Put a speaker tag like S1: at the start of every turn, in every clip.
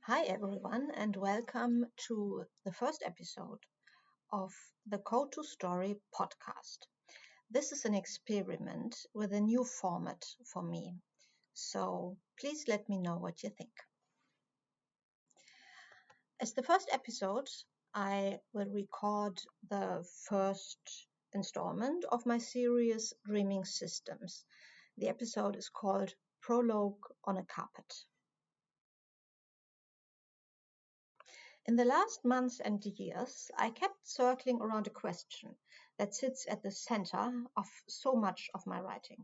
S1: Hi, everyone, and welcome to the first episode of the Code to Story podcast. This is an experiment with a new format for me, so please let me know what you think. As the first episode, I will record the first installment of my series Dreaming Systems. The episode is called Prologue on a Carpet. In the last months and years, I kept circling around a question that sits at the center of so much of my writing.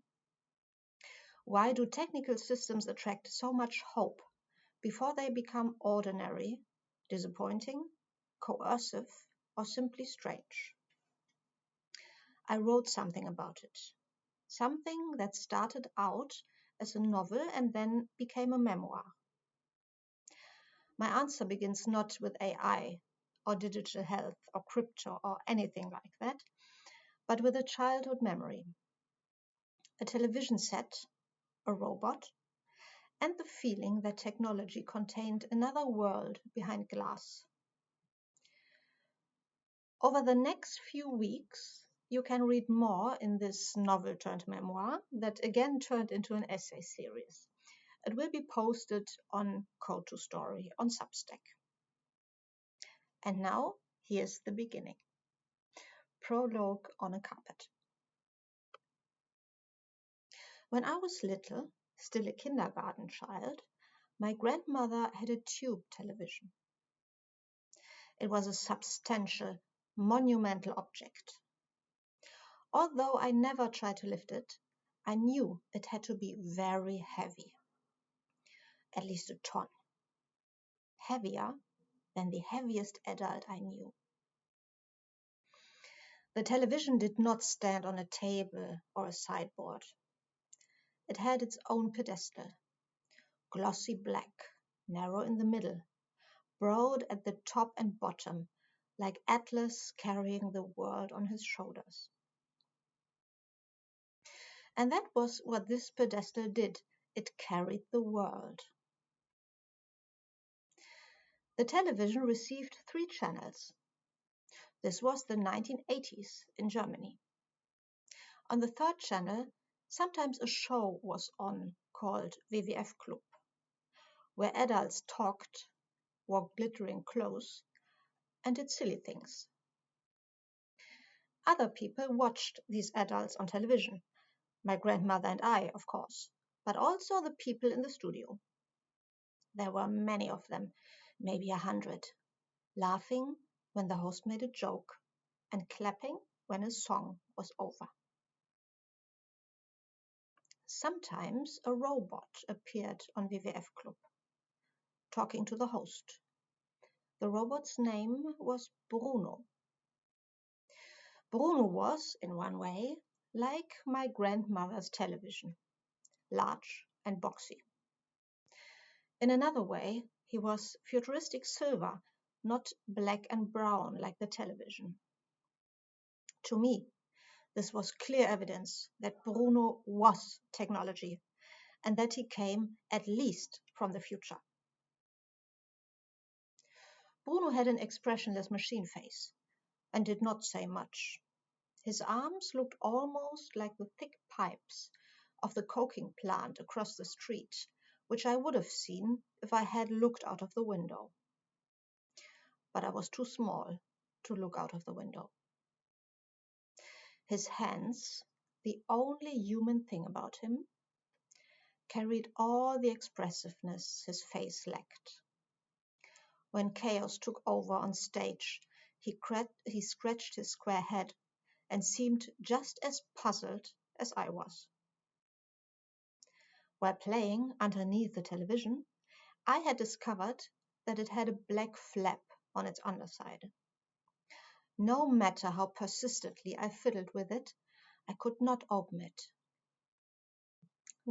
S1: Why do technical systems attract so much hope before they become ordinary, disappointing, coercive, or simply strange? I wrote something about it. Something that started out as a novel and then became a memoir. My answer begins not with AI or digital health or crypto or anything like that, but with a childhood memory, a television set, a robot, and the feeling that technology contained another world behind glass. Over the next few weeks, you can read more in this novel turned memoir that again turned into an essay series. It will be posted on Code to Story on Substack. And now, here's the beginning. Prologue on a Carpet. When I was little, still a kindergarten child, my grandmother had a tube television. It was a substantial, monumental object. Although I never tried to lift it, I knew it had to be very heavy, at least a ton, heavier than the heaviest adult I knew. The television did not stand on a table or a sideboard. It had its own pedestal, glossy black, narrow in the middle, broad at the top and bottom, like Atlas carrying the world on his shoulders. And that was what this pedestal did. It carried the world. The television received 3 channels. This was the 1980s in Germany. On the third channel, sometimes a show was on called WWF Club, where adults talked, wore glittering clothes, and did silly things. Other people watched these adults on television. My grandmother and I, of course, but also the people in the studio. There were many of them, maybe 100, laughing when the host made a joke and clapping when a song was over. Sometimes a robot appeared on WWF Club, talking to the host. The robot's name was Bruno. Bruno was, in one way, like my grandmother's television, large and boxy. In another way, he was futuristic silver, not black and brown like the television. To me, this was clear evidence that Bruno was technology and that he came at least from the future. Bruno had an expressionless machine face and did not say much. His arms looked almost like the thick pipes of the coking plant across the street, which I would have seen if I had looked out of the window. But I was too small to look out of the window. His hands, the only human thing about him, carried all the expressiveness his face lacked. When chaos took over on stage, he scratched his square head and seemed just as puzzled as I was. While playing underneath the television, I had discovered that it had a black flap on its underside. No matter how persistently I fiddled with it, I could not open it.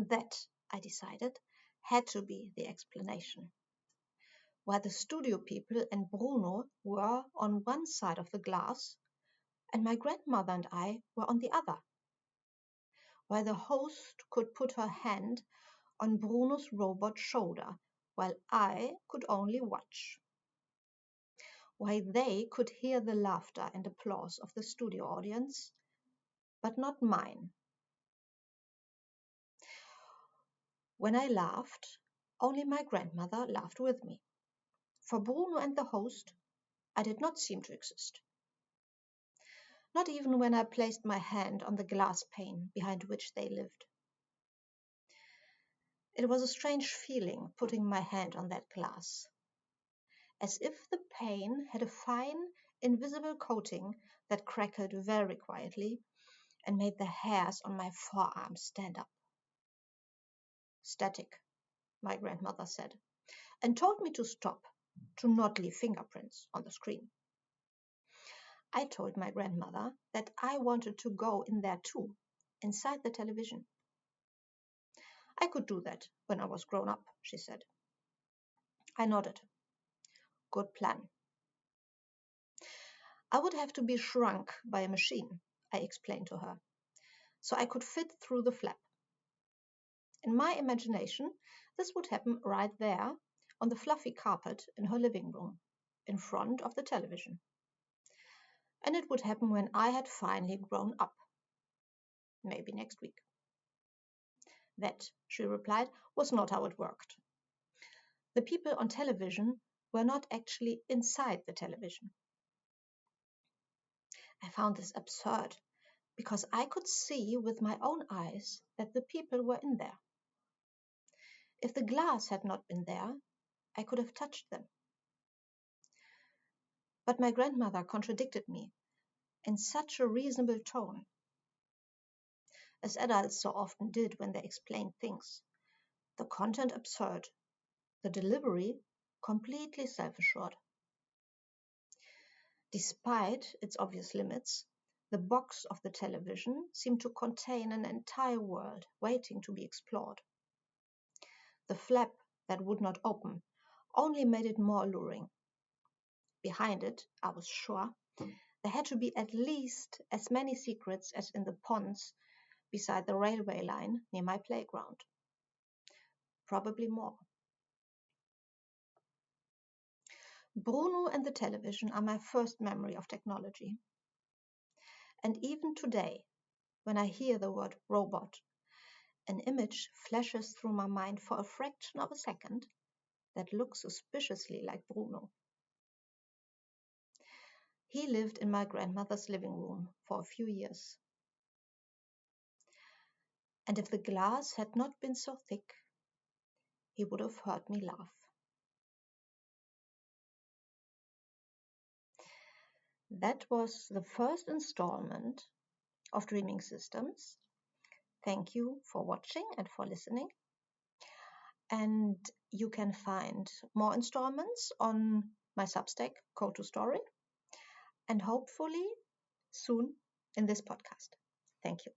S1: That, I decided, had to be the explanation. While the studio people and Bruno were on one side of the glass, and my grandmother and I were on the other. While the host could put her hand on Bruno's robot shoulder while I could only watch. Why they could hear the laughter and applause of the studio audience, but not mine. When I laughed, only my grandmother laughed with me. For Bruno and the host, I did not seem to exist. Not even when I placed my hand on the glass pane behind which they lived. It was a strange feeling putting my hand on that glass, as if the pane had a fine, invisible coating that crackled very quietly and made the hairs on my forearms stand up. Static, my grandmother said, and told me to stop, to not leave fingerprints on the screen. I told my grandmother that I wanted to go in there too, inside the television. I could do that when I was grown up, she said. I nodded. Good plan. I would have to be shrunk by a machine, I explained to her, so I could fit through the flap. In my imagination, this would happen right there on the fluffy carpet in her living room, in front of the television. And it would happen when I had finally grown up. Maybe next week. That, she replied, was not how it worked. The people on television were not actually inside the television. I found this absurd because I could see with my own eyes that the people were in there. If the glass had not been there, I could have touched them. But my grandmother contradicted me in such a reasonable tone, as adults so often did when they explained things. The content absurd, the delivery completely self-assured. Despite its obvious limits, the box of the television seemed to contain an entire world waiting to be explored. The flap that would not open only made it more alluring. Behind it, I was sure, there had to be at least as many secrets as in the ponds beside the railway line near my playground. Probably more. Bruno and the television are my first memory of technology. And even today, when I hear the word robot, an image flashes through my mind for a fraction of a second that looks suspiciously like Bruno. He lived in my grandmother's living room for a few years. And if the glass had not been so thick, he would have heard me laugh. That was the first installment of Dreaming Systems. Thank you for watching and for listening. And you can find more installments on my Substack, Code to Story, and hopefully soon in this podcast. Thank you.